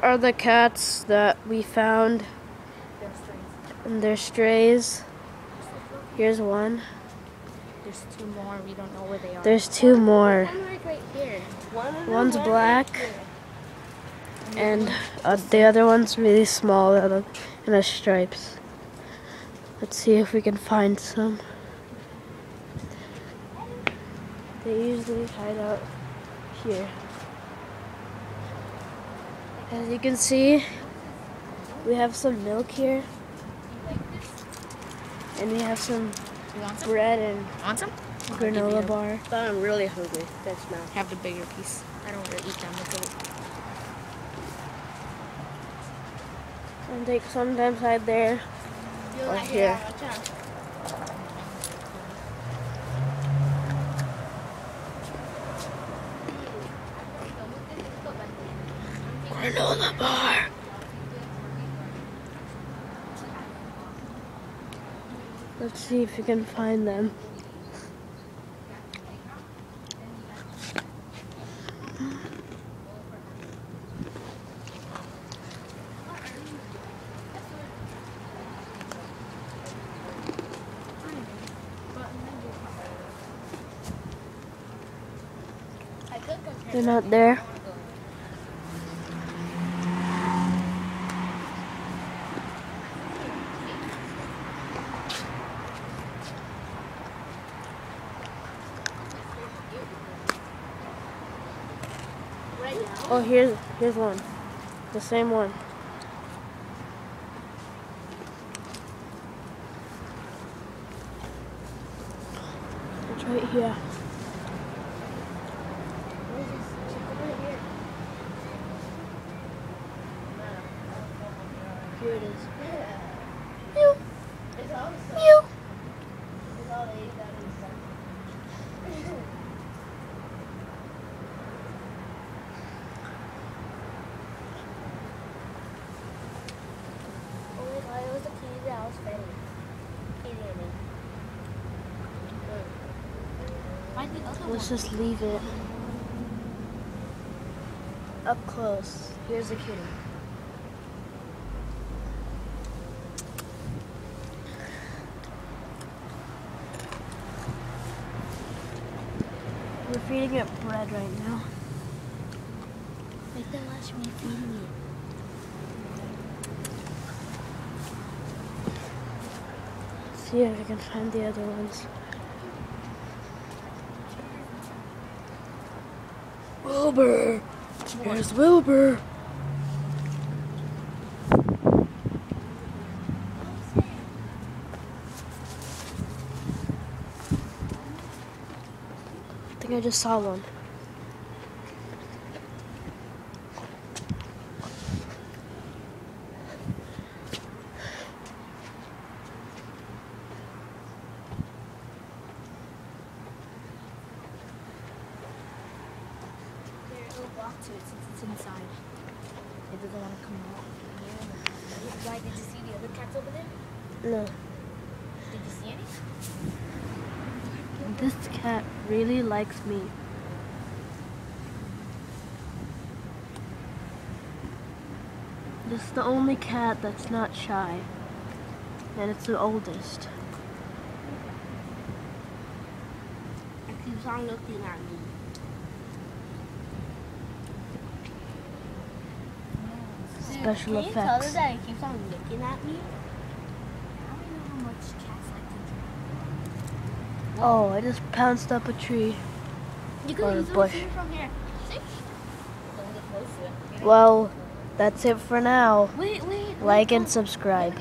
are the cats that we found. And they're strays. Here's one. There's two more. We don't know where they are. There's two more. One right here. One's black. And the other one's really small and has stripes. Let's see if we can find some. They usually hide out here. As you can see, we have some milk here. And we have some bread and granola bar. But I'm really hungry. Thanks, Mel. Have the bigger piece. I don't really eat them with it. And they sometimes hide there or here. Granola bar. Let's see if we can find them. They're not there. Oh, here's one. The same one. It's right here. Here it is. Mew. Mew. Let's just leave it up close. Here's a kitty. We're feeding it bread right now. Like the last one feeding it. See if we can find the other ones. Wilbur! Here's Wilbur! I think I just saw one. To it since it's inside. It doesn't want to come out. Why, did you see the other cats over there? No. Did you see any? This cat really likes me. This is the only cat that's not shy. And it's the oldest. It keeps on looking at me. Special Can you tell effects. her that it keeps on looking at me? How do you know how much cats like to drink? Oh, I just pounced up a tree. You Or can a easily bush. see it from here. See? Don't get close to it. Well, that's it for now. Wait. Like and subscribe.